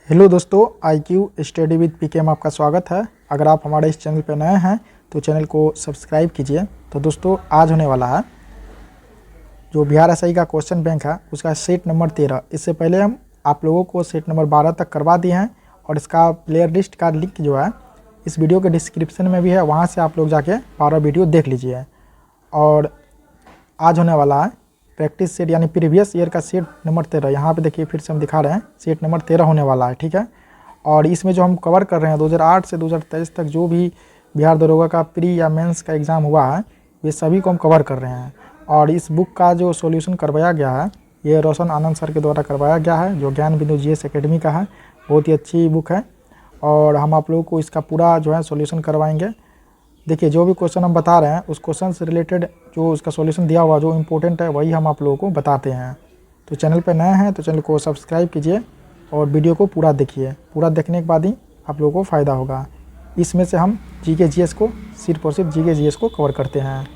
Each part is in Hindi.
हेलो दोस्तों, IQ स्टडी विद पीके में आपका स्वागत है। अगर आप हमारे इस चैनल पर नए हैं तो चैनल को सब्सक्राइब कीजिए। तो दोस्तों, आज होने वाला है जो बिहार एसआई का क्वेश्चन बैंक है उसका सेट नंबर 13। इससे पहले हम आप लोगों को सेट नंबर 12 तक करवा दिए हैं और इसका प्लेयर लिस्ट का लिंक जो है इस वीडियो के डिस्क्रिप्शन में भी है, वहाँ से आप लोग जाके 12 वीडियो देख लीजिए। और आज होने वाला है प्रैक्टिस सेट यानी प्रीवियस ईयर का सेट नंबर 13। यहाँ पे देखिए फिर से हम दिखा रहे हैं सेट नंबर 13 होने वाला है, ठीक है। और इसमें जो हम कवर कर रहे हैं 2008 से 2023 तक जो भी बिहार दरोगा का प्री या मेंस का एग्ज़ाम हुआ है ये सभी को हम कवर कर रहे हैं। और इस बुक का जो सॉल्यूशन करवाया गया है ये रोशन आनंद सर के द्वारा करवाया गया है, जो ज्ञान बिंदु GS एकेडमी का है। बहुत ही अच्छी बुक है और हम आप लोगों को इसका पूरा जो है सॉल्यूशन करवाएंगे। देखिए, जो भी क्वेश्चन हम बता रहे हैं उस क्वेश्चन से रिलेटेड जो उसका सॉल्यूशन दिया हुआ जो इम्पोर्टेंट है वही हम आप लोगों को बताते हैं। तो चैनल पर नए हैं तो चैनल को सब्सक्राइब कीजिए और वीडियो को पूरा देखिए। पूरा देखने के बाद ही आप लोगों को फ़ायदा होगा। इसमें से हम GK GS को सिर्फ और सिर्फ GK GS को कवर करते हैं।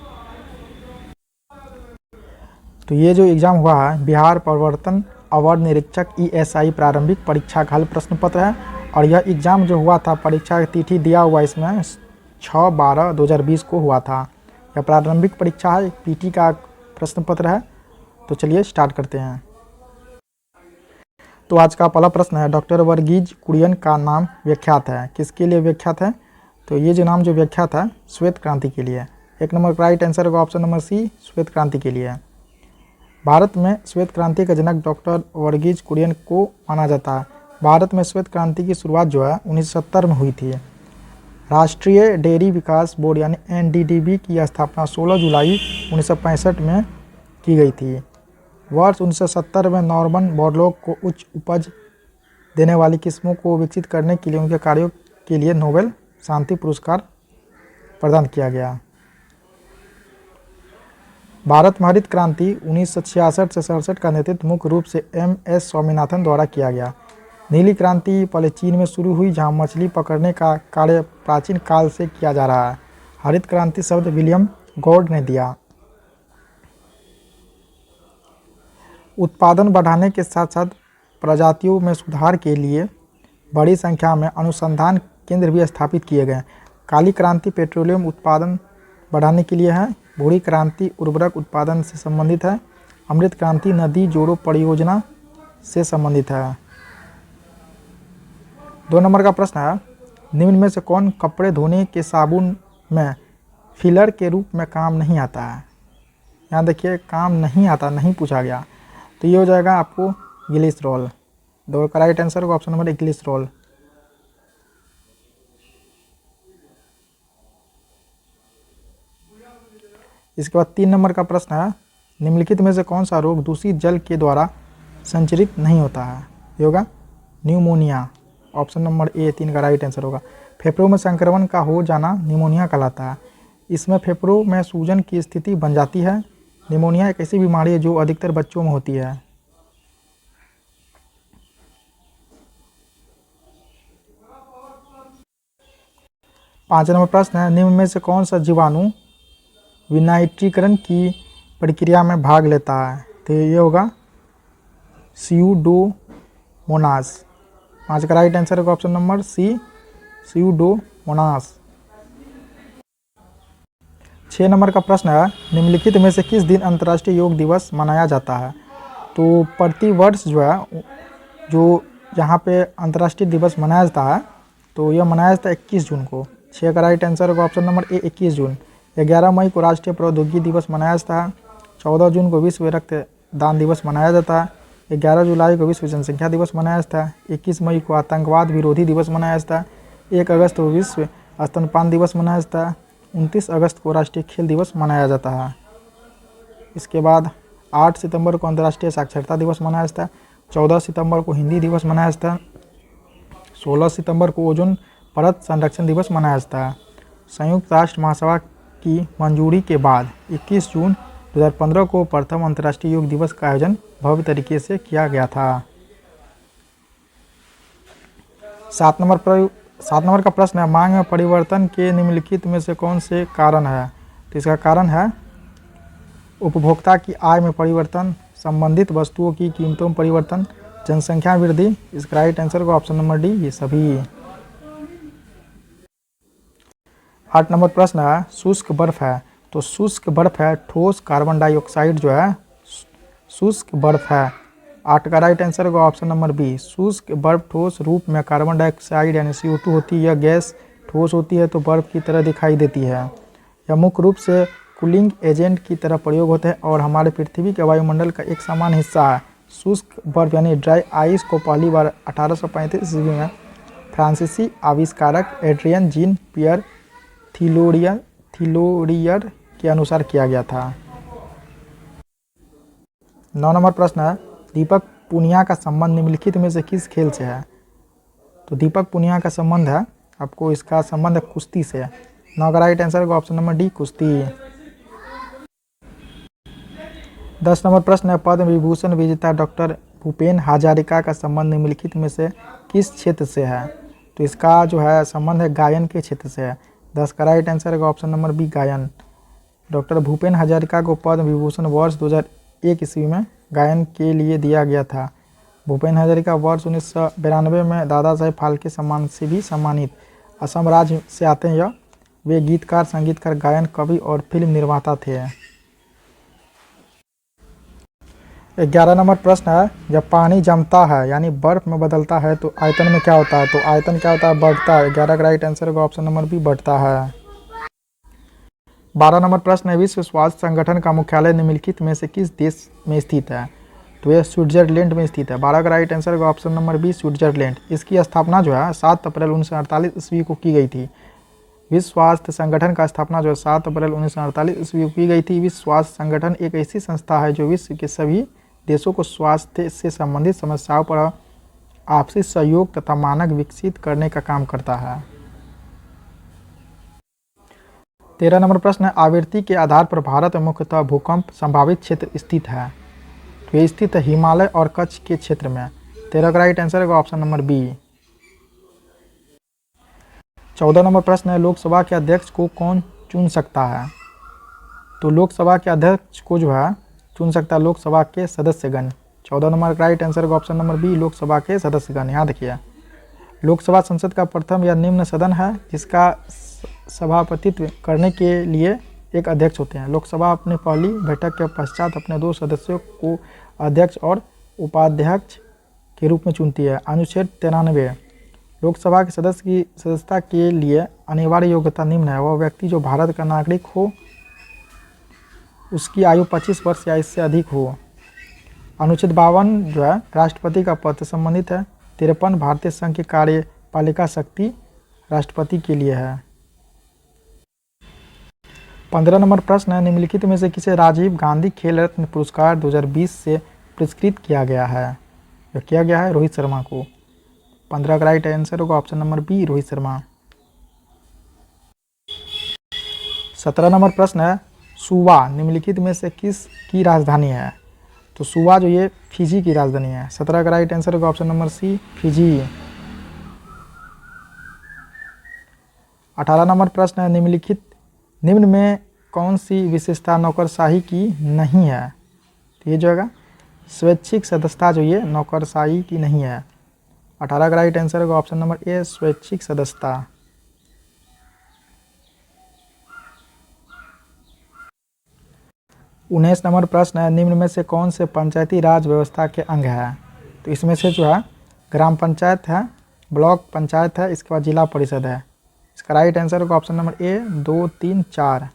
तो ये जो एग्ज़ाम हुआ है बिहार प्रवर्तन अवर निरीक्षक ESI प्रारंभिक परीक्षा का हल प्रश्न पत्र है। और यह एग्ज़ाम जो हुआ था परीक्षा की तिथि दिया हुआ इसमें 6/12/2020 को हुआ था। यह प्रारंभिक परीक्षा है, PT का प्रश्न पत्र है। तो चलिए स्टार्ट करते हैं। तो आज का पहला प्रश्न है, डॉक्टर वर्गीज कुरियन का नाम विख्यात है, किसके लिए विख्यात है? तो ये जो नाम जो विख्यात है श्वेत क्रांति के लिए। एक नंबर का राइट आंसर होगा ऑप्शन नंबर C, श्वेत क्रांति के लिए। भारत में श्वेत क्रांति का जनक डॉक्टर वर्गीज कुरियन को माना जाता है। भारत में श्वेत क्रांति की शुरुआत जो है 1970 में हुई थी। राष्ट्रीय डेयरी विकास बोर्ड यानी NDDB की स्थापना 16 जुलाई 1965 में की गई थी। वर्ष 1970 में नॉर्मन बोरलॉग को उच्च उपज देने वाली किस्मों को विकसित करने के लिए उनके कार्यों के लिए नोबेल शांति पुरस्कार प्रदान किया गया। भारत में हरित क्रांति 1966 से 67 का नेतृत्व मुख्य रूप से MS स्वामीनाथन द्वारा किया गया। नीली क्रांति पहले चीन में शुरू हुई जहां मछली पकड़ने का कार्य प्राचीन काल से किया जा रहा है। हरित क्रांति शब्द विलियम गॉर्ड ने दिया। उत्पादन बढ़ाने के साथ साथ प्रजातियों में सुधार के लिए बड़ी संख्या में अनुसंधान केंद्र भी स्थापित किए गए। काली क्रांति पेट्रोलियम उत्पादन बढ़ाने के लिए है। भूरी क्रांति उर्वरक उत्पादन से संबंधित है। अमृत क्रांति नदी जोड़ो परियोजना से संबंधित है। 2 नंबर का प्रश्न है, निम्न में से कौन कपड़े धोने के साबुन में फिलर के रूप में काम नहीं आता है? यहाँ देखिए काम नहीं आता, नहीं पूछा गया। तो ये हो जाएगा आपको ग्लिसरॉल। 2 का राइट आंसर होगा ऑप्शन नंबर 1, ग्लिसरॉल। इसके बाद 3 नंबर का प्रश्न है, निम्नलिखित में से कौन सा रोग दूषित जल के द्वारा संचरित नहीं होता है? ये होगा न्यूमोनिया। ऑप्शन नंबर A 3 का राइट आंसर होगा। फेफड़ों में संक्रमण का हो जाना निमोनिया कहलाता है। इसमें फेफड़ों में सूजन की स्थिति बन जाती है। निमोनिया एक ऐसी बीमारी है जो अधिकतर बच्चों में होती है। पाँच नंबर प्रश्न है, निम्न में से कौन सा जीवाणु विनाइट्रीकरण की प्रक्रिया में भाग लेता है? तो ये होगा स्यूडोमोनास। 5 का राइट आंसर होगा option number C, Pseudomonas. 6 number का प्रश्न है, निम्नलिखित में से किस दिन अंतर्राष्ट्रीय योग दिवस मनाया जाता है? तो प्रति वर्ष जो है जो यहाँ पे अंतर्राष्ट्रीय दिवस मनाया जाता है तो यह मनाया जाता है 21 जून को। 6 का राइट आंसर होगा ऑप्शन नंबर A, 21 जून। 11 मई को राष्ट्रीय प्रौद्योगिकी दिवस मनाया जाता है। 14 जून को विश्व रक्तदान दिवस मनाया जाता है। 11 जुलाई को विश्व जनसंख्या दिवस मनाया जाता है। 21 मई को आतंकवाद विरोधी दिवस मनाया जाता है। 1 अगस्त को विश्व स्तनपान दिवस मनाया जाता है। 29 अगस्त को राष्ट्रीय खेल दिवस मनाया जाता है। इसके बाद 8 सितंबर को अंतर्राष्ट्रीय साक्षरता दिवस मनाया जाता है। 14 सितंबर को हिंदी दिवस मनाया जाता है। 16 सितंबर को ओजोन परत संरक्षण दिवस मनाया जाता है। संयुक्त राष्ट्र महासभा की मंजूरी के बाद 21 जून 2015 को प्रथम अंतर्राष्ट्रीय योग दिवस का आयोजन भव्य तरीके से किया गया था। 7 नंबर का प्रश्न है, मांग में परिवर्तन के निम्नलिखित में से कौन से कारण है? तो इसका कारण है उपभोक्ता की आय में परिवर्तन, संबंधित वस्तुओं की कीमतों में परिवर्तन, जनसंख्या वृद्धि, इसका राइट आंसर को ऑप्शन नंबर डी ये सभी। 8 नंबर प्रश्न है शुष्क बर्फ है, तो शुष्क बर्फ है ठोस कार्बन डाइऑक्साइड जो है शुष्क बर्फ है। 8 का राइट आंसर होगा ऑप्शन नंबर बी। शुष्क बर्फ ठोस रूप में कार्बन डाइऑक्साइड यानी CO2 होती है। यह गैस ठोस होती है तो बर्फ की तरह दिखाई देती है। यह मुख्य रूप से कूलिंग एजेंट की तरह प्रयोग होते हैं और हमारे पृथ्वी के वायुमंडल का एक सामान्य हिस्सा है। शुष्क बर्फ यानी ड्राई आइस को पहली बार 1835 ईस्वी में फ्रांसीसी आविष्कारक एड्रियन जीन पियर थिलोरियर के अनुसार किया गया था। 9 नंबर प्रश्न है दीपक पूनिया का संबंध निम्नलिखित में से किस खेल से है? तो दीपक पूनिया का संबंध है, आपको इसका संबंध है कुश्ती से। 9 का राइट आंसर होगा ऑप्शन नंबर डी कुश्ती। 10 नंबर प्रश्न है पद्म विभूषण विजेता डॉक्टर भूपेन हजारिका का संबंध निम्नलिखित में से किस क्षेत्र से है? तो इसका जो है संबंध है गायन के क्षेत्र से है। 10 का राइट आंसर है ऑप्शन नंबर बी गायन। डॉक्टर भूपेन हजारिका को पद्म विभूषण वर्ष 2001 ईस्वी में गायन के लिए दिया गया था। भूपेन हजारिका वर्ष 1992 में दादा साहेब फाल्के सम्मान से भी सम्मानित। असम राज्य से आते हैं यह। वे गीतकार, संगीतकार, गायन, कवि और फिल्म निर्माता थे। 11 नंबर प्रश्न है जब पानी जमता है यानी बर्फ में बदलता है तो आयतन में क्या होता है? तो आयतन क्या होता है? बढ़ता है। 11 का राइट आंसर होगा ऑप्शन नंबर बी बढ़ता है। 12 नंबर प्रश्न है विश्व स्वास्थ्य संगठन का मुख्यालय निम्नलिखित में से किस देश में स्थित है? तो यह स्विट्जरलैंड में स्थित है। 12 का राइट आंसर होगा ऑप्शन नंबर बी स्विट्जरलैंड। इसकी स्थापना जो है 7 अप्रैल 1948 ईस्वी को की गई थी। विश्व स्वास्थ्य संगठन का स्थापना जो है 7 अप्रैल 1948 ईस्वी को की गई थी। विश्व स्वास्थ्य संगठन एक ऐसी संस्था है जो विश्व के सभी देशों को स्वास्थ्य से संबंधित समस्याओं पर आपसी सहयोग तथा मानक विकसित करने का काम करता है। 13 नंबर प्रश्न है आवृत्ति के आधार पर भारत में मुख्यतः भूकंप संभावित क्षेत्र स्थित है। तो ये स्थित है हिमालय और कच्छ के क्षेत्र में। 13 का राइट आंसर होगा ऑप्शन नंबर बी। 14 नंबर प्रश्न है लोकसभा के अध्यक्ष को कौन चुन सकता है? तो लोकसभा के अध्यक्ष को जो है चुन सकता है लोकसभा के सदस्यगण। 14 नंबर का राइट आंसर होगा ऑप्शन नंबर बी लोकसभा के सदस्यगण। यहाँ देखिए लोकसभा संसद का प्रथम या निम्न सदन है जिसका सभापतित्व करने के लिए एक अध्यक्ष होते हैं। लोकसभा अपनी पहली बैठक के पश्चात अपने 2 सदस्यों को अध्यक्ष और उपाध्यक्ष के रूप में चुनती है। अनुच्छेद 93 लोकसभा के सदस्य की सदस्यता के लिए अनिवार्य योग्यता निम्न है। वह व्यक्ति जो भारत का नागरिक हो, उसकी आयु 25 वर्ष या इससे अधिक हो। अनुच्छेद 52 जो है राष्ट्रपति का पद से संबंधित है। 53 भारतीय संघ की कार्यपालिका शक्ति राष्ट्रपति के लिए है। 15 नंबर प्रश्न है निम्नलिखित में से किसे राजीव गांधी खेल रत्न पुरस्कार 2020 से पुरस्कृत किया गया है? यह किया गया है रोहित शर्मा को। 15 का राइट आंसर होगा option number B Rohit Sharma. 17 नंबर प्रश्न है सुवा निम्नलिखित में से किस की राजधानी है? तो सुवा जो ये फिजी की राजधानी है। 17 का राइट आंसर होगा ऑप्शन नंबर सी फिजी। 18 नंबर प्रश्न है निम्न में कौन सी विशेषता नौकरशाही की नहीं है? तो ये जो है स्वैच्छिक सदस्यता जो ये नौकरशाही की नहीं है। 18 का राइट आंसर होगा ऑप्शन नंबर ए स्वैच्छिक सदस्यता। 19 नंबर प्रश्न है निम्न में से कौन से पंचायती राज व्यवस्था के अंग है? तो इसमें से जो है ग्राम पंचायत है, ब्लॉक पंचायत है, इसके बाद जिला परिषद है। इसका राइट आंसर होगा ऑप्शन नंबर ए 2, 3, 4।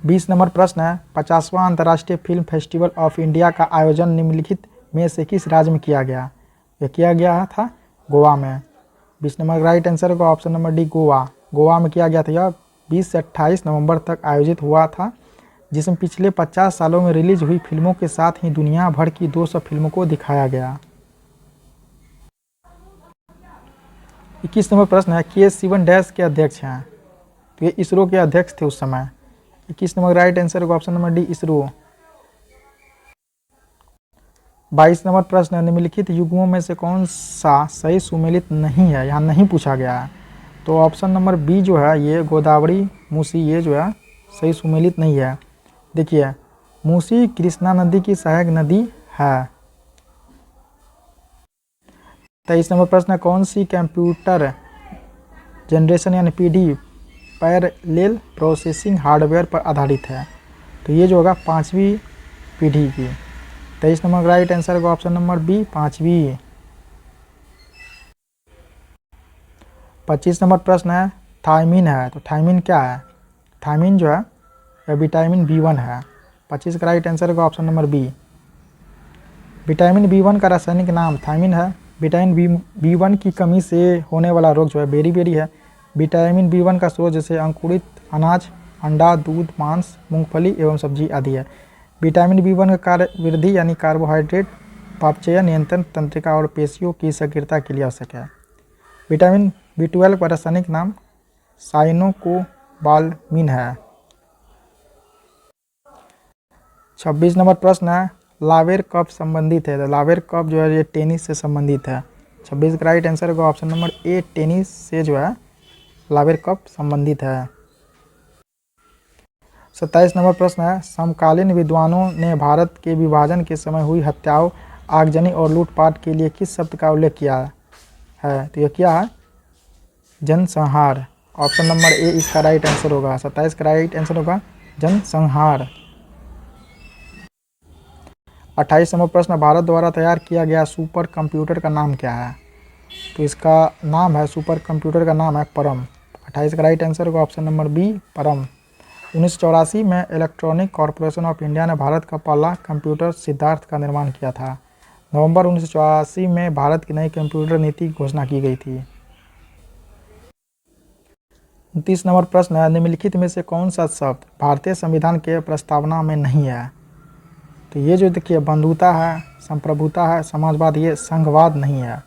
20 नंबर प्रश्न है 50वां अंतर्राष्ट्रीय फिल्म फेस्टिवल ऑफ इंडिया का आयोजन निम्नलिखित में से किस राज्य में किया गया? यह किया गया था गोवा में। 20 नंबर का राइट आंसर होगा option number D Goa. Goa में किया गया था। यह 20 से 28 नवंबर तक आयोजित हुआ था, जिसमें पिछले 50 सालों में रिलीज हुई फिल्मों के साथ ही दुनिया भर की 200 फिल्मों को दिखाया गया। 21 नंबर प्रश्न है K7 डैश के अध्यक्ष हैं? तो ये इसरो के अध्यक्ष थे उस समय। 21 नंबर राइट आंसर होगा option number D ISRO. 22 number प्रश्न है निम्नलिखित युग्मों में से कौन सा सही सुमेलित नहीं है? यहाँ नहीं पूछा गया है। तो ऑप्शन नंबर बी जो है ये गोदावरी मूसी ये जो है सही सुमेलित नहीं है। देखिए मूसी कृष्णा नदी की सहायक नदी है। 23 नंबर प्रश्न है, कौन सी कंप्यूटर जनरेशन यानी पीढ़ी पैरेलल प्रोसेसिंग हार्डवेयर पर आधारित है? तो ये जो होगा 5वीं पीढ़ी की। 23 नंबर राइट आंसर होगा ऑप्शन नंबर बी, 5वीं। 25 नंबर प्रश्न है, थायमीन है, तो थायमीन क्या है? थायमीन जो है वह विटामिन B1 है। 25 का राइट आंसर होगा option number B. Vitamin B1 का रासायनिक नाम थायमीन है। विटामिन B1 की कमी से होने वाला रोग जो है बेरी है। विटामिन B1 का स्रोत जैसे अंकुरित अनाज, अंडा, दूध, मांस, मूंगफली एवं सब्जी आदि है। विटामिन B1 का कार्य वृद्धि यानी कार्बोहाइड्रेट पाचय नियंत्रण तंत्रिका और पेशियों की सक्रियता के लिए आवश्यक है। विटामिन B12 का रासायनिक नाम साइनोकोबालामिन है। 26 नंबर प्रश्न है, लावेर कप संबंधित है? तो लावेर कप जो है ये टेनिस से संबंधित है। 26 का राइट आंसर होगा ऑप्शन नंबर ए, टेनिस से जो है लावेर कप संबंधित है। 27 नंबर प्रश्न है, समकालीन विद्वानों ने भारत के विभाजन के समय हुई हत्याओं, आगजनी और लूटपाट के लिए किस शब्द का उल्लेख किया है? तो यह क्या है? जनसंहार। ऑप्शन नंबर ए इसका राइट आंसर होगा। 27 का राइट आंसर होगा जनसंहार। 28 नंबर प्रश्न, भारत द्वारा तैयार किया गया सुपर कंप्यूटर का नाम क्या है? तो इसका नाम है, सुपर कंप्यूटर का नाम है परम। 28 का राइट आंसर होगा ऑप्शन नंबर बी, परम। 1984 में इलेक्ट्रॉनिक कॉरपोरेशन ऑफ इंडिया ने भारत का पहला कंप्यूटर सिद्धार्थ का निर्माण किया था। नवंबर 1984 में भारत की नई कंप्यूटर नीति की घोषणा की गई थी। 29 नंबर प्रश्न है, निम्नलिखित में से कौन सा शब्द भारतीय संविधान के प्रस्तावना में नहीं है? तो ये जो देखिए बंधुता है, संप्रभुता है, समाजवाद, ये संघवाद नहीं है।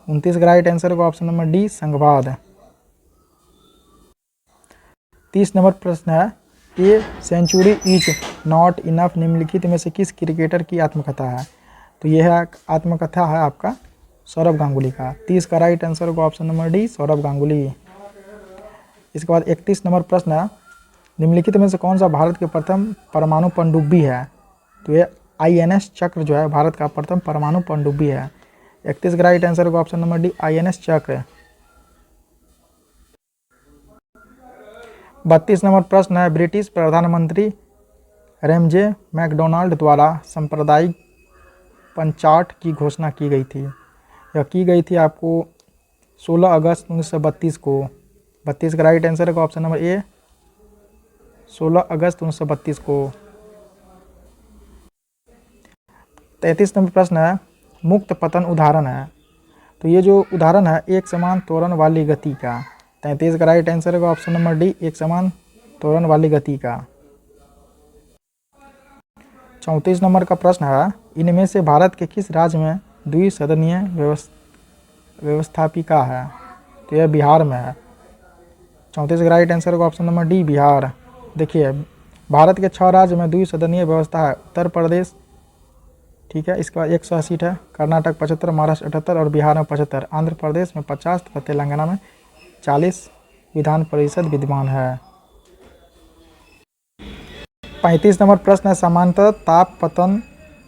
29 का राइट आंसर होगा ऑप्शन नंबर डी, संघवाद। 30 नंबर प्रश्न है, a century is not enough निम्नलिखित में से किस क्रिकेटर की आत्मकथा है? तो यह है आत्मकथा है आपका सौरभ गांगुली का। 30 का राइट आंसर होगा option number D, Saurabh Ganguly. इसके बाद 31 नंबर प्रश्न है, निम्नलिखित में से कौन सा भारत के प्रथम परमाणु पनडुब्बी है? तो ये INS चक्र जो है भारत का प्रथम परमाणु पनडुब्बी है। 31 का राइट आंसर होगा ऑप्शन नंबर डी, INS चक्र। 32 नंबर प्रश्न है, ब्रिटिश प्रधानमंत्री रैमजे मैकडोनाल्ड द्वारा सांप्रदायिक पंचाट की घोषणा की गई थी। यह की गई थी आपको 16 अगस्त 1932 को। 32 का राइट आंसर होगा ऑप्शन नंबर ए, 16 अगस्त 1932 को। 33 नंबर प्रश्न है, मुक्त पतन उदाहरण है? तो ये जो उदाहरण है एक समान त्वरण वाली गति का। 33 का राइट आंसर होगा ऑप्शन नंबर डी, एक समान त्वरण वाली गति का। 34 नंबर का प्रश्न है, इनमें से भारत के किस राज्य में द्विसदनीय व्यवस्थापिका है? तो यह बिहार में है। 34 का राइट आंसर होगा ऑप्शन नंबर डी, बिहार। देखिए भारत के 6 राज्य में द्विसदनीय व्यवस्था है। उत्तर प्रदेश, ठीक है, इसके बाद 100 सीट है। कर्नाटक 75, महाराष्ट्र 78 और बिहार में 75। आंध्र प्रदेश में 50 तथा तेलंगाना में 40 विधान परिषद विद्यमान है। 35 नंबर प्रश्न है, सामान्यतः ताप पतन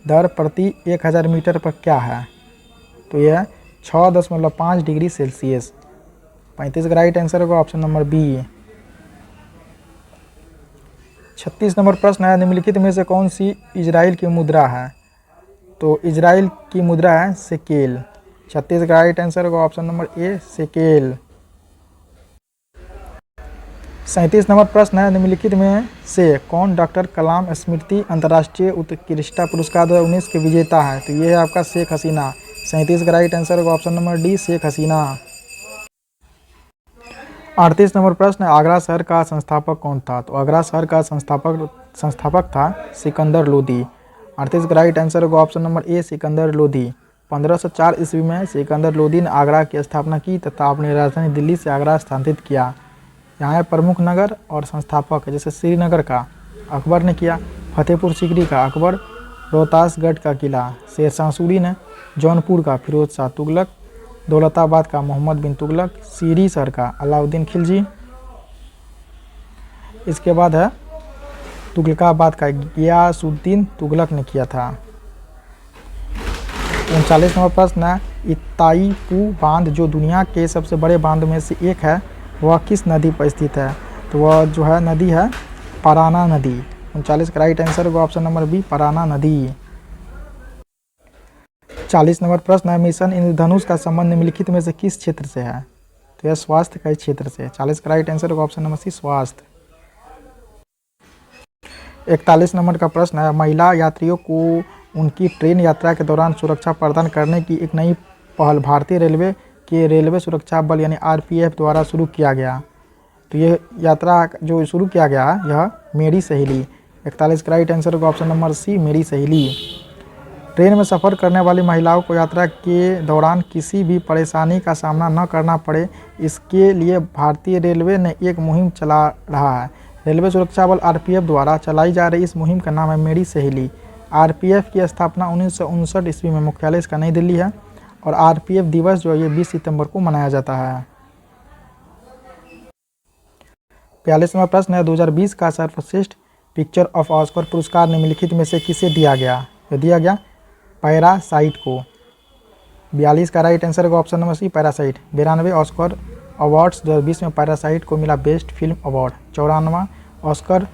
दर प्रति 1000 मीटर पर क्या है? तो यह 6.5 डिग्री सेल्सियस। 35 का राइट आंसर होगा ऑप्शन नंबर बी। 36 नंबर प्रश्न है, निम्नलिखित में से कौन सी इजराइल की मुद्रा है? तो इजराइल की मुद्रा है शेकेल। 36 का राइट आंसर होगा ऑप्शन नंबर ए, शेकेल। 37 नंबर प्रश्न है, निम्नलिखित में से कौन डॉक्टर कलाम स्मृति अंतर्राष्ट्रीय उत्कृष्टता पुरस्कार 2019 के विजेता है? तो ये है आपका शेख हसीना। 37 का राइट आंसर होगा option number D, Sheikh Hasina. 38 number प्रश्न है, आगरा शहर का संस्थापक कौन था? तो आगरा शहर का संस्थापक था सिकंदर लोदी। 38 का राइट आंसर होगा ऑप्शन नंबर ए, सिकंदर लोदी। 1504 ईस्वी में सिकंदर लोदी ने आगरा की स्थापना की तथा अपनी राजधानी दिल्ली से आगरा स्थानांतरित किया। यहाँ प्रमुख नगर और संस्थापक जैसे श्रीनगर का अकबर ने किया, फतेहपुर सीकरी का अकबर, रोहतासगढ़ का किला शेरशाह सूरी ने, जौनपुर का फिरोज शाह तुगलक, दौलताबाद का मोहम्मद बिन तुगलक, सीरीसर का अलाउद्दीन खिलजी। इसके बाद है तुगलकाबाद का गियासुद्दीन तुगलक ने किया था। 39 नंबर प्रश्न है, इताईपू बांध जो दुनिया के सबसे बड़े बांध में से एक है वह किस नदी पर स्थित है? तो वह जो है नदी है पराना नदी। 39 का राइट आंसर होगा ऑप्शन नंबर बी, पराना नदी। 40 नंबर प्रश्न है, मिशन इंद्रधनुष का संबंध निम्नलिखित में से किस क्षेत्र से है? तो यह स्वास्थ्य का क्षेत्र से। 40 का राइट आंसर होगा ऑप्शन नंबर सी, स्वास्थ्य। 41 नंबर का प्रश्न है, महिला यात्रियों को उनकी ट्रेन यात्रा के दौरान सुरक्षा प्रदान करने की एक नई पहल भारतीय रेलवे के रेलवे सुरक्षा बल यानी आरपीएफ द्वारा शुरू किया गया। तो ये यात्रा जो शुरू किया गया यह मेरी सहेली। 41 का राइट आंसर होगा ऑप्शन नंबर सी, मेरी सहेली। ट्रेन में सफ़र करने वाली महिलाओं को यात्रा के दौरान किसी भी परेशानी का सामना न करना पड़े, इसके लिए भारतीय रेलवे ने एक मुहिम चला रहा है। रेलवे सुरक्षा बल आरपीएफ द्वारा चलाई जा रही इस मुहिम का नाम है मेरी सहेली। आरपीएफ की स्थापना 1959 ईस्वी में, मुख्यालय इसका नई दिल्ली है और आरपीएफ दिवस जो है ये 20 सितंबर को मनाया जाता है। 42वां प्रश्न है, 2020 का सर्वश्रेष्ठ पिक्चर ऑफ ऑस्कर पुरस्कार निम्नलिखित में से किसे दिया गया? ये दिया गया पैरासाइट को। 42 का राइट आंसर होगा option number C, parasite. 92 Oscar awards 2020 में पैरासाइट को मिला बेस्ट फिल्म अवार्ड। 94वां ऑस्कर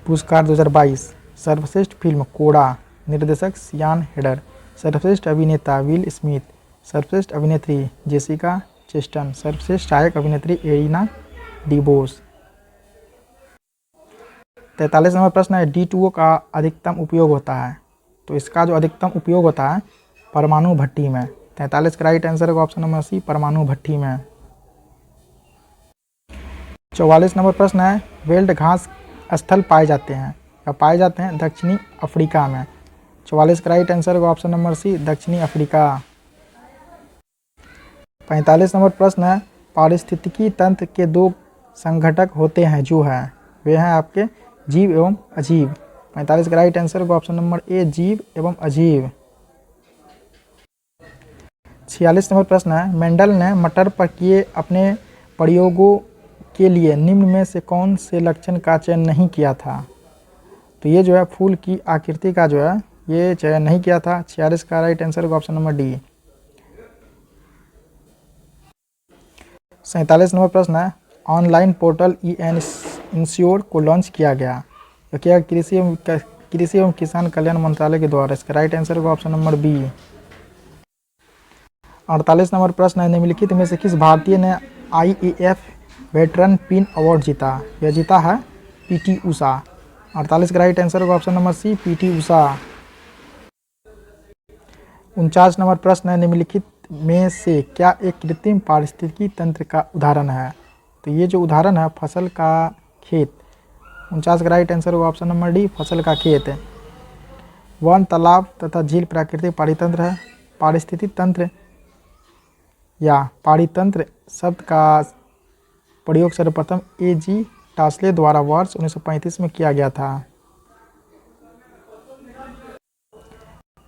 पुरस्कार 2022, सर्वश्रेष्ठ फिल्म कोड़ा, निर्देशक सियान हेडर। सर्वश्रेष्ठ अभिनेता विल स्मिथ। सर्वश्रेष्ठ अभिनेत्री जेसिका चेस्टन। सर्वश्रेष्ठ सहायक अभिनेत्री एरिना डिबोस। 43 नंबर प्रश्न है, D2O का अधिकतम उपयोग होता है? तो इसका जो अधिकतम उपयोग होता है परमाणु भट्टी में। 43 का राइट आंसर होगा ऑप्शन नंबर सी, परमाणु भट्टी में। 44 नंबर प्रश्न है, वेल्ड घास स्थल पाए जाते हैं या पाए जाते हैं दक्षिणी अफ्रीका में। 44 का राइट आंसर होगा ऑप्शन नंबर सी, दक्षिणी अफ्रीका। 45 नंबर प्रश्न है, पारिस्थितिकी तंत्र के दो संघटक होते हैं जो है वे हैं आपके जीव एवं अजीव। 45 का राइट आंसर होगा ऑप्शन नंबर ए, जीव एवं अजीव। 46 नंबर प्रश्न है, मेंडल ने मटर पर किए अपने प्रयोगों के लिए निम्न में से कौन से लक्षण का चयन नहीं किया था? तो ये जो है फूल की आकृति का जो है ये चयन नहीं किया था। 46 का राइट आंसर होगा ऑप्शन नंबर डी। 47 नंबर प्रश्न है, ऑनलाइन पोर्टल ई-इंश्योर को लॉन्च किया गया तो क्या कृषि एवं किसान कल्याण मंत्रालय के द्वारा। इसका राइट आंसर होगा ऑप्शन नंबर बी। 48 नंबर प्रश्न है, निम्नलिखित में से किस भारतीय ने IAF वेटरन पिन अवार्ड जीता? यह जीता है पीटी उषा। 48 का राइट आंसर होगा ऑप्शन नंबर सी, पीटी उषा। 49 नंबर प्रश्न है, निम्नलिखित में से क्या एक कृत्रिम पारिस्थितिकी तंत्र का उदाहरण है? तो ये जो उदाहरण है फसल का खेत। 49 का राइट आंसर होगा ऑप्शन नंबर डी, फसल का खेत। वन, तालाब तथा झील प्राकृतिक पारितंत्र है। पारिस्थितिकी तंत्र या पारितंत्र शब्द का प्रयोग सर्वप्रथम A.G. टास्ले द्वारा वर्ष 1935 में किया गया था।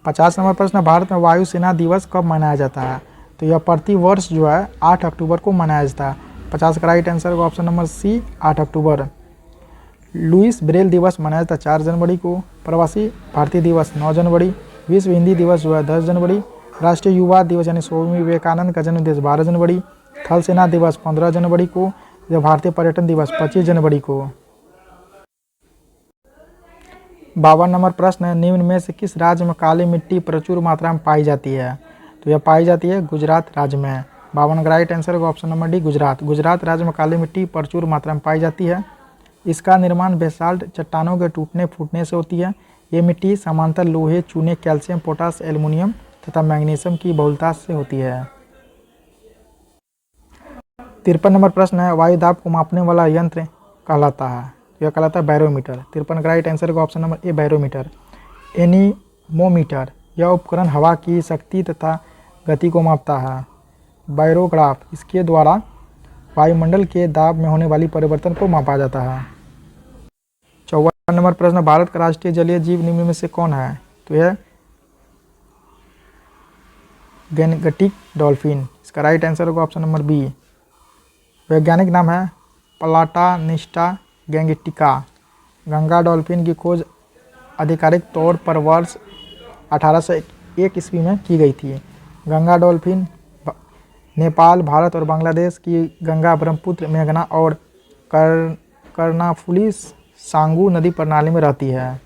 50 नंबर प्रश्न, भारत में वायुसेना दिवस कब मनाया जाता है? तो यह प्रति वर्ष जो है 8 अक्टूबर को मनाया जाता है। 50 का राइट आंसर होगा ऑप्शन नंबर सी, 8 अक्टूबर। लुईस ब्रेल दिवस मनाया जाता है 4 जनवरी को। प्रवासी भारतीय दिवस 9 जनवरी। विश्व हिंदी दिवस जो है 10 जनवरी। राष्ट्रीय युवा दिवस यानी स्वामी विवेकानंद का जन्मदिवस 12 जनवरी। थल सेना दिवस 15 जनवरी को। यह भारतीय पर्यटन दिवस 25 जनवरी को। 52 नंबर प्रश्न है, निम्न में से किस राज्य में काली मिट्टी प्रचुर मात्रा में पाई जाती है? तो यह पाई जाती है गुजरात राज्य में। 52 का राइट आंसर होगा option number D, Gujarat. Gujarat राज्य में काली मिट्टी प्रचुर मात्रा में पाई जाती है। इसका निर्माण बेसाल्ट चट्टानों के टूटने फूटने से होती है। ये मिट्टी समांतर लोहे, चूने, कैल्शियम, पोटास, एल्युमिनियम तथा मैग्नीशियम की बहुलता से होती है। 53 नंबर प्रश्न है, वायुदाब को मापने वाला यंत्र कहलाता है? यह कहलाता है बैरोमीटर। 53 का राइट आंसर होगा ऑप्शन नंबर ए, बैरोमीटर। एनीमोमीटर, यह उपकरण हवा की शक्ति तथा गति को मापता है। बायरोग्राफ, इसके द्वारा वायुमंडल के दाब में होने वाली परिवर्तन को मापा जाता है। 54 नंबर प्रश्न, भारत का राष्ट्रीय जलीय जीव निम्न में से कौन है? तो यह गैंगटिक डॉल्फिन। इसका राइट आंसर होगा ऑप्शन नंबर बी। वैज्ञानिक नाम है प्लाटानिस्टा गैंगटिका। गंगा डॉल्फिन की खोज आधिकारिक तौर पर वर्ष 1901 ईस्वी में की गई थी? गंगा डॉल्फिन, नेपाल, भारत और बांग्लादेश की गंगा, ब्रह्मपुत्र, मेघना और कर्णाफुली सांगू नदी प्रणाली में रहती है।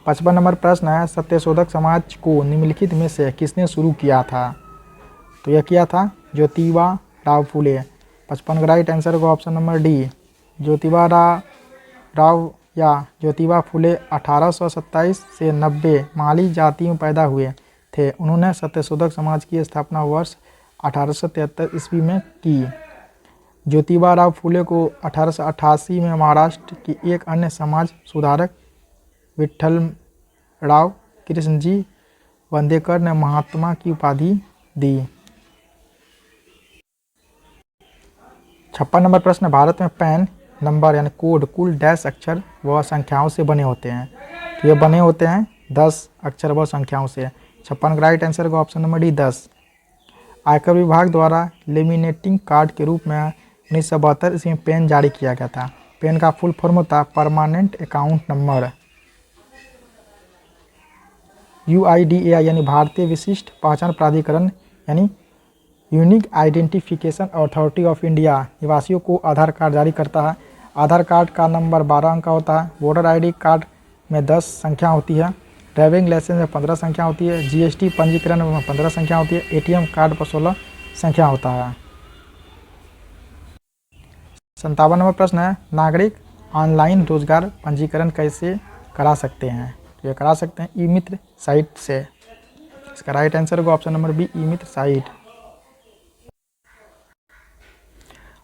55 नंबर प्रश्न है, सत्यशोधक समाज को निम्नलिखित में से किसने शुरू किया था? तो यह किया था ज्योतिबा राव फुले। 55 का राइट आंसर होगा option number D, Jyotiba Rao या ज्योतिबा फुले 1827 से 90 माली जाति में पैदा हुए थे। उन्होंने सत्यशोधक समाज की स्थापना वर्ष 1873 ईस्वी में की। ज्योतिबा राव फुले को 1888 में महाराष्ट्र की एक अन्य समाज सुधारक विठ्ठलराव कृष्णजी वंदेकर ने महात्मा की उपाधि दी। 56 नंबर प्रश्न, भारत में पैन नंबर यानी कोड कुल डैश अक्षर व संख्याओं से बने होते हैं? तो ये बने होते हैं 10 अक्षर व संख्याओं से। 56 का राइट आंसर का ऑप्शन नंबर डी 10। आयकर विभाग द्वारा लेमिनेटिंग कार्ड के रूप में 1972 ईस्वी में पेन जारी किया गया था। पेन का फुल फॉर्म होता है परमानेंट अकाउंट नंबर। UIDAI यानी भारतीय विशिष्ट पहचान प्राधिकरण यानी unique identification authority of India निवासियों को आधार कार्ड जारी करता है। आधार कार्ड का नंबर 12 अंक का होता है। वोटर ID कार्ड में 10 संख्या होती है। ड्राइविंग लाइसेंस में 15 संख्या होती है। GST पंजीकरण में 15 संख्या होती है। ATM कार्ड पर 16 संख्या होता है। 57 नंबर प्रश्न है, नागरिक ऑनलाइन रोजगार पंजीकरण कैसे करा सकते हैं? तो ये करा सकते हैं ई मित्र साइट से। इसका राइट आंसर होगा ऑप्शन नंबर बी, ई मित्र साइट।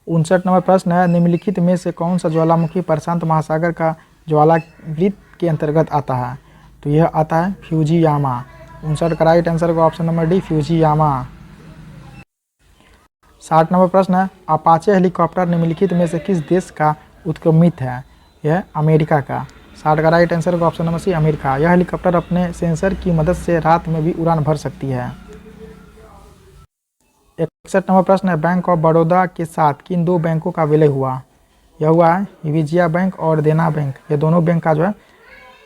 59 नंबर प्रश्न है, निम्नलिखित में से कौन सा ज्वालामुखी प्रशांत महासागर का ज्वालावृत्त के अंतर्गत आता है? तो यह आता है फ्यूजियामा। 59 का राइट आंसर होगा option number D, Fujiyama. 60 number प्रश्न है, अपाचे हेलीकॉप्टर निम्नलिखित में से किस देश का उत्क्रमित है? यह अमेरिका का। 60 का राइट आंसर होगा ऑप्शन नंबर सी, अमेरिका। यह हेलीकॉप्टर अपने सेंसर की मदद से रात में भी उड़ान भर सकती है। 61 नंबर प्रश्न है, बैंक ऑफ बड़ौदा के साथ किन दो बैंकों का विलय हुआ? यह हुआ है विजया बैंक और देना बैंक। ये दोनों बैंक का जो है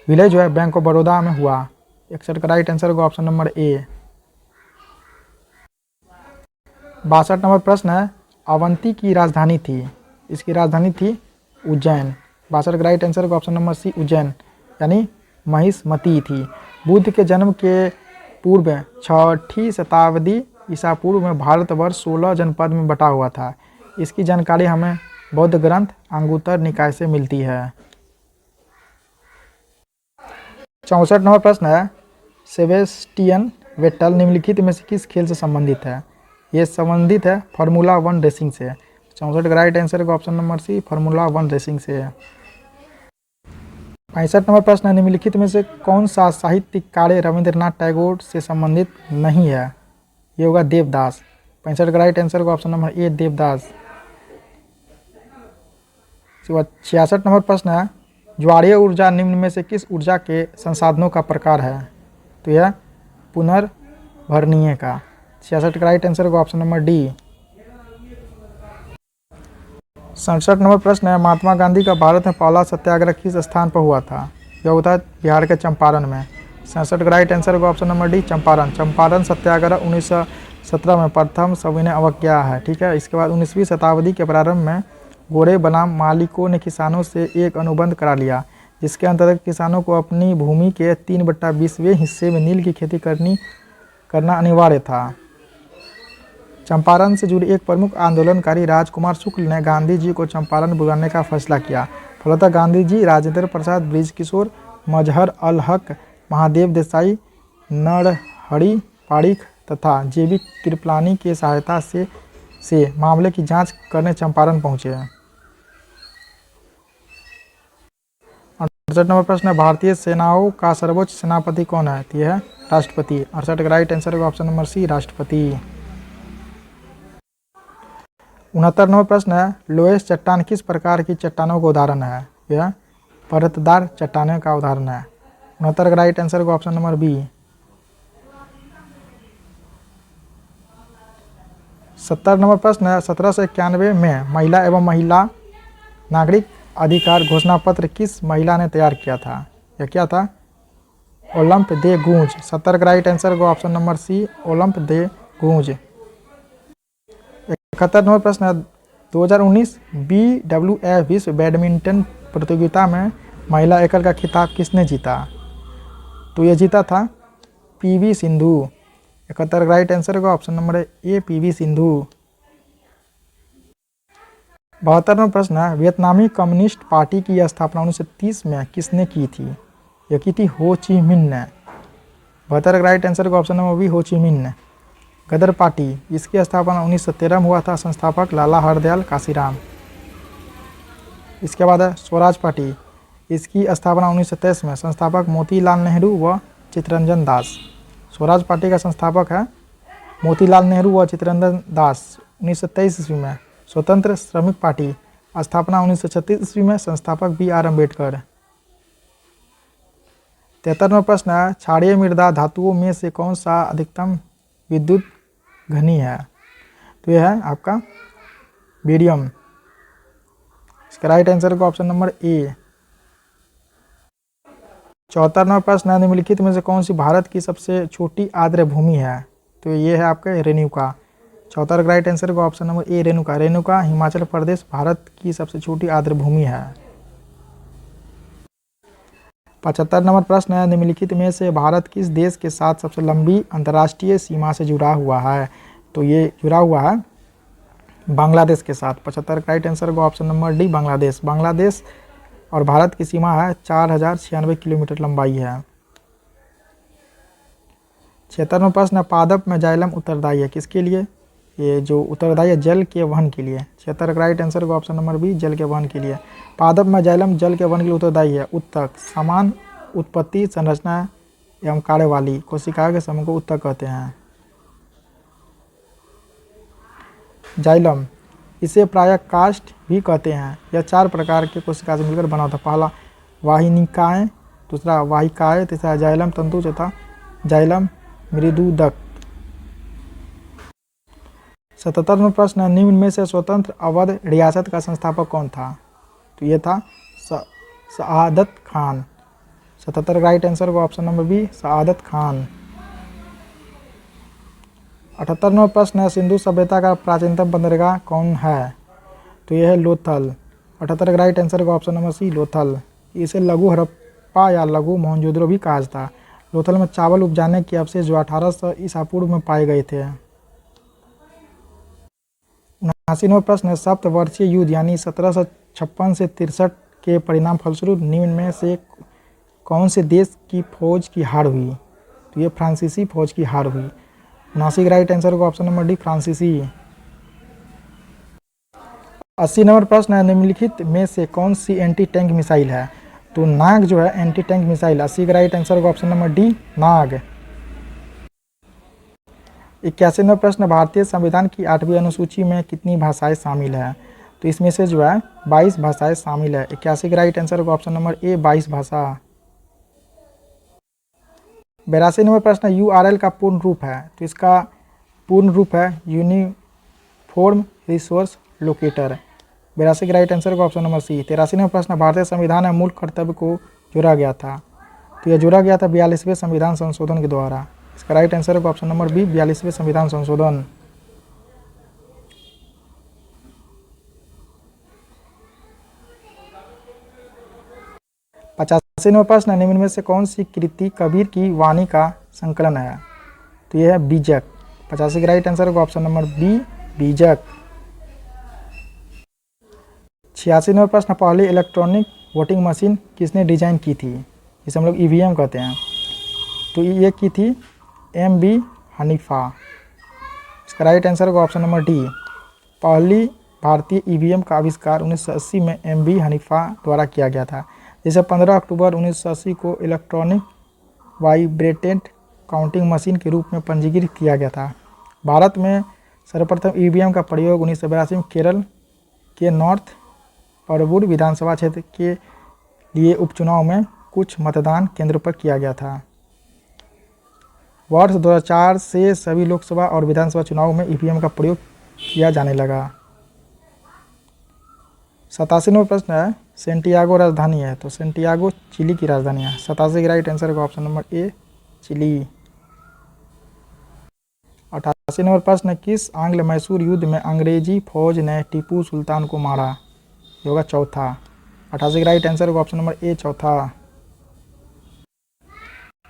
विलय जो है बैंक ऑफ बड़ौदा में हुआ। 61 का राइट आंसर होगा ऑप्शन नंबर ए। 62 नंबर प्रश्न है, अवंती की राजधानी थी, इसकी राजधानी थी उज्जैन। 62 का राइट आंसर होगा ऑप्शन नंबर सी, उज्जैन यानी महिष्मती थी। बुद्ध के जन्म के पूर्व 6ठी शताब्दी ईसा पूर्व में भारतवर्ष 16 जनपद में बटा हुआ था। इसकी जानकारी हमें बौद्ध ग्रंथ अंगुत्तर निकाय से मिलती है। 64 नंबर प्रश्न है, सेबेस्टियन वेट्टल निम्नलिखित में से किस खेल से संबंधित है? ये संबंधित है फार्मूला 1 रेसिंग से। 64 का राइट आंसर का option number C, formula 1 racing से है। 65 नंबर प्रश्न है, निम्नलिखित में से कौन सा साहित्यिक कार्य रविंद्रनाथ टैगोर से संबंधित नहीं है? ये होगा देवदास। 65 का राइट आंसर का ऑप्शन नंबर ए, देवदास। 66 नंबर प्रश्न है, ज्वारीय ऊर्जा निम्न में से किस ऊर्जा के संसाधनों का प्रकार है? तो यह पुनर्भरणीय का। 66 का राइट आंसर का ऑप्शन नंबर डी। 67 नंबर प्रश्न है, महात्मा गांधी का भारत में पहला सत्याग्रह किस स्थान पर हुआ था? यह होता है बिहार के चंपारण में। 67 का राइट आंसर का option number D, Champaran. Champaran Satyagraha 1917 में प्रथम सविनय अवज्ञा है। ठीक है। इसके बाद 19वीं शताब्दी के प्रारंभ में गोरे बनाम मालिकों ने किसानों से एक अनुबंध करा लिया, जिसके अंतर्गत किसानों को अपनी भूमि के 3/20वें हिस्से में नील की खेती करना अनिवार्य था। चंपारण से जुड़ी एक प्रमुख आंदोलनकारी राजकुमार शुक्ल ने गांधी जी को चंपारण बुलाने का फैसला किया। फलतः गांधी जी राजेंद्र प्रसाद, बृजकिशोर, मजहर अल हक, महादेव देसाई, नरहरि पारिख तथा जेबी कृपलानी की सहायता से मामले की जांच करने चंपारण पहुंचे। 68 नंबर प्रश्न है, भारतीय सेनाओं का सर्वोच्च सेनापति कौन है? यह है राष्ट्रपति। 68 का राइट आंसर का ऑप्शन नंबर सी, राष्ट्रपति। 69 नंबर प्रश्न है, लोएस चट्टान किस प्रकार की चट्टानों का उदाहरण है? यह परतदार चट्टानों का उदाहरण है। 69 का राइट आंसर का ऑप्शन नंबर बी। 70 नंबर प्रश्न है, 1791 में महिला एवं महिला नागरिक अधिकार घोषणा पत्र किस महिला ने तैयार किया था? यह क्या था? ओलंप दे गूंज। 70 का राइट आंसर होगा ऑप्शन नंबर सी, ओलंप दे गूंज। 71वां प्रश्न है, 2019 BWF विश्व बैडमिंटन प्रतियोगिता में महिला एकल का खिताब किसने जीता? तो ये जीता था PV सिंधु। 71 का राइट आंसर होगा option number A, PV Sindhu. 72वां प्रश्न है, वियतनामी कम्युनिस्ट पार्टी की स्थापना 1930 में किसने की थी? यह की थी हो ची मिन्ह ने। 72 का राइट आंसर होगा ऑप्शन नंबर बी, हो ची मिन्ह ने। गदर पार्टी, इसकी स्थापना 1913 में हुआ था, संस्थापक लाला हरदयाल काशीराम। इसके बाद है स्वराज पार्टी, इसकी स्थापना 1923 में, संस्थापक मोतीलाल नेहरू व चित्तरंजन दास। स्वराज पार्टी का संस्थापक है मोतीलाल नेहरू व चित्तरंजन दास। 1923 ईस्वी में। स्वतंत्र श्रमिक पार्टी, स्थापना 1936 ईस्वी में, संस्थापक BR अम्बेडकर। 73वां प्रश्न है, क्षारीय मृदा धातुओं में से कौन सा अधिकतम विद्युत घनी है? तो यह है आपका बेरियम। इसका राइट आंसर होगा ऑप्शन नंबर ए। 74वां प्रश्न है, निम्नलिखित में से कौन सी भारत की सबसे छोटी आर्द्र भूमि है? तो ये है आपका रेणुका। 74 का राइट आंसर होगा option number A, Renuka. Renuka Himachal Pradesh Bharat की सबसे छोटी आर्द्र भूमि है। 75 नंबर प्रश्न है, निम्नलिखित में से भारत किस देश के साथ सबसे लंबी अंतर्राष्ट्रीय सीमा से जुड़ा हुआ है? तो ये जुड़ा हुआ है बांग्लादेश के साथ। 75 का राइट आंसर होगा option number D, Bangladesh. Bangladesh और भारत की सीमा है 4096 किलोमीटर लंबाई है। 76वां प्रश्न, पादप में जाइलम उत्तरदायी है किसके लिए? ये जो उत्तरदायी है जल के वहन के लिए। 76 का राइट आंसर होगा ऑप्शन नंबर बी, जल के वहन के लिए। पादप में जाइलम जल के वहन के लिए उत्तरदायी है। उत्तक, समान उत्पत्ति, संरचना एवं कार्य वाली कोशिकाओं के समूह को उत्तक कहते हैं। जाइलम, इसे प्रायः कास्ट भी कहते हैं। यह 4 प्रकार के कोशिका से मिलकर बना होता है। पहला वाहिनिकाएँ, दूसरा वाहिकाएँ, तीसरा जाइलम तंतु, चौथा जाइलम मृदुदक। 77वां प्रश्न, निम्न में से स्वतंत्र अवध रियासत का संस्थापक कौन था? तो ये था सआदत खान। 77 राइट आंसर होगा option number B, Saadat Khan. 78वां प्रश्न है, सिंधु सभ्यता का प्राचीनतम बंदरगाह कौन है? तो यह है लोथल। 78 का राइट आंसर होगा ऑप्शन नंबर सी, लोथल। इसे लघु हड़प्पा या लघु मोहनजोदड़ो भी कहा जाता है। लोथल में चावल उपजाने के अवशेष जो 1800 ईसा पूर्व में पाए गए थे। 79वां प्रश्न है, सप्तवर्षीय युद्ध यानी 1756 से 63 के परिणाम फलस्वरूप निम्न में से कौन से देश की फौज की हार हुई? तो ये फ्रांसीसी फौज की हार हुई। 79 का राइट आंसर होगा ऑप्शन नंबर डी, फ्रांसीसी। 80 नंबर प्रश्न है, निम्नलिखित में से कौन सी एंटी टैंक मिसाइल है? तो नाग जो है एंटी टैंक मिसाइल। 80 का राइट आंसर होगा ऑप्शन नंबर डी, नाग। 81वां प्रश्न, भारतीय संविधान की 8वीं अनुसूची में कितनी भाषाएं शामिल है? तो इसमें से जो है 22 भाषाएं शामिल है। 81 का राइट आंसर होगा ऑप्शन नंबर ए, 22 भाषा। 82 नंबर प्रश्न, URL का पूर्ण रूप है? तो इसका पूर्ण रूप है यूनिफॉर्म रिसोर्स लोकेटर। 82 का राइट आंसर होगा ऑप्शन नंबर सी। 83 नंबर प्रश्न, भारतीय संविधान में मूल कर्तव्य को जोड़ा गया था? तो यह जोड़ा गया था 42वें संविधान संशोधन के द्वारा। इसका राइट आंसर होगा ऑप्शन नंबर बी, 42वें संविधान संशोधन। 85वां प्रश्न, निम्न में से कौन सी कृति कबीर की वाणी का संकलन है? तो यह है बीजक। 85 का राइट आंसर होगा ऑप्शन नंबर बी, बीजक। 86वां प्रश्न, पहली इलेक्ट्रॉनिक वोटिंग मशीन किसने डिजाइन की थी? जिसे हम लोग EVM कहते हैं। तो ये की थी MB हनीफा। इसका राइट आंसर होगा ऑप्शन नंबर डी। पहली भारतीय EVM का आविष्कार 1980 में MB हनीफा द्वारा किया गया था, जिसे 15 अक्टूबर 1980 को इलेक्ट्रॉनिक वाइब्रेटेड काउंटिंग मशीन के रूप में पंजीकृत किया गया था। भारत में सर्वप्रथम EVM का प्रयोग 1982 में केरल के नॉर्थ परवूर विधानसभा क्षेत्र के लिए उपचुनाव में कुछ मतदान केंद्रों पर किया गया था। वर्ष 2004 से सभी लोकसभा और विधानसभा चुनाव में EVM का प्रयोग किया जाने लगा। 87वां प्रश्न है, सेंटियागो राजधानी है, तो सेंटियागो चिली की राजधानी है। 87 का राइट आंसर होगा ऑप्शन नंबर ए चिली। 88 नंबर प्रश्न, किस आंग्ल मैसूर युद्ध में अंग्रेजी फौज ने टीपू सुल्तान को मारा? ये होगा चौथा। 88 का राइट आंसर होगा ऑप्शन नंबर ए चौथा।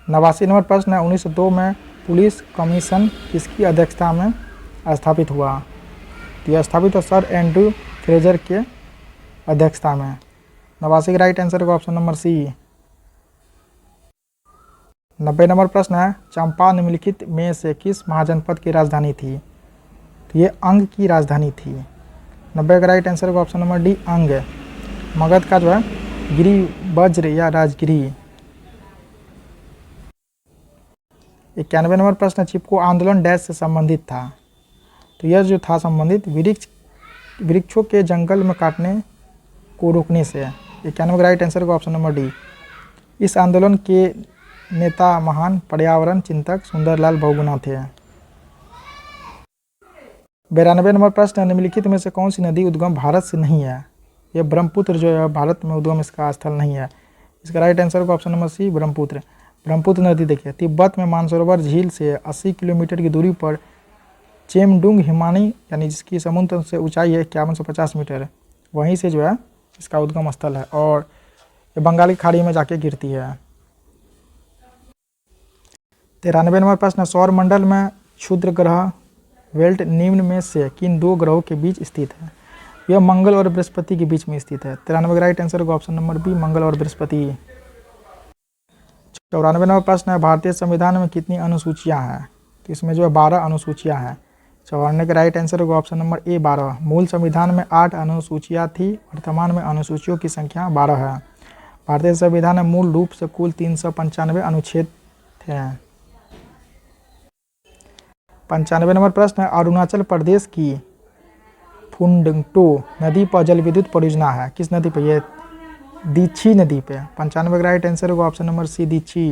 89 नंबर प्रश्न है, 1902 में पुलिस कमीशन किसकी अध्यक्षता में स्थापित हुआ? तो यह स्थापित है सर एंड्रू फ्रेजर के अध्यक्षता में। 89 का राइट आंसर होगा ऑप्शन नंबर सी। 90 नंबर प्रश्न है, चंपा निम्नलिखित में से किस महाजनपद की राजधानी थी? तो ये अंग की राजधानी थी। 90 का राइट आंसर होगा ऑप्शन नंबर डी अंग। मगध का जो है गिरी वज्र या राजगिरी। 91 नंबर प्रश्न, चिपको आंदोलन डैश से संबंधित था? तो यह जो था संबंधित वृक्षों के जंगल में काटने को रोकने से। 91 का राइट आंसर होगा ऑप्शन नंबर डी। इस आंदोलन के नेता महान पर्यावरण चिंतक सुंदरलाल बहुगुणा थे। 92 नंबर प्रश्न, निम्नलिखित में से कौन सी नदी उद्गम भारत से नहीं है? यह ब्रह्मपुत्र जो है भारत में उद्गम इसका स्थल नहीं है। इसका राइट आंसर होगा option number C Brahmaputra. Brahmaputra नदी देखिए तिब्बत में मानसरोवर झील से 80 किलोमीटर की दूरी पर चेमडुंग हिमानी यानी जिसकी समुद्र से ऊंचाई है 5150 मीटर, वहीं से जो है इसका उद्गम स्थल है और ये बंगाल की खाड़ी में जाके गिरती है। 93 नंबर प्रश्न, सौर मंडल में क्षुद्र ग्रह वेल्ट निम्न में से किन दो ग्रहों के बीच स्थित है? यह मंगल और बृहस्पति के बीच में स्थित है। 93 का राइट आंसर होगा ऑप्शन नंबर बी मंगल और बृहस्पति। 94 नंबर प्रश्न है, भारतीय संविधान में कितनी अनुसूचियां हैं? तो इसमें जो है 12 अनुसूचियां हैं। 94 का राइट आंसर होगा ऑप्शन नंबर ए 12। मूल संविधान में 8 अनुसूचियां थी, वर्तमान में अनुसूचियों की संख्या 12 है। भारतीय संविधान में मूल रूप से कुल 395 अनुच्छेद थे। 95 नंबर प्रश्न है, अरुणाचल प्रदेश की फुंडंगटो नदी पर जल विद्युत परियोजना है, किस नदी पर? यह दीक्षी नदी पे। 95 का राइट आंसर होगा ऑप्शन नंबर सी दीक्षी।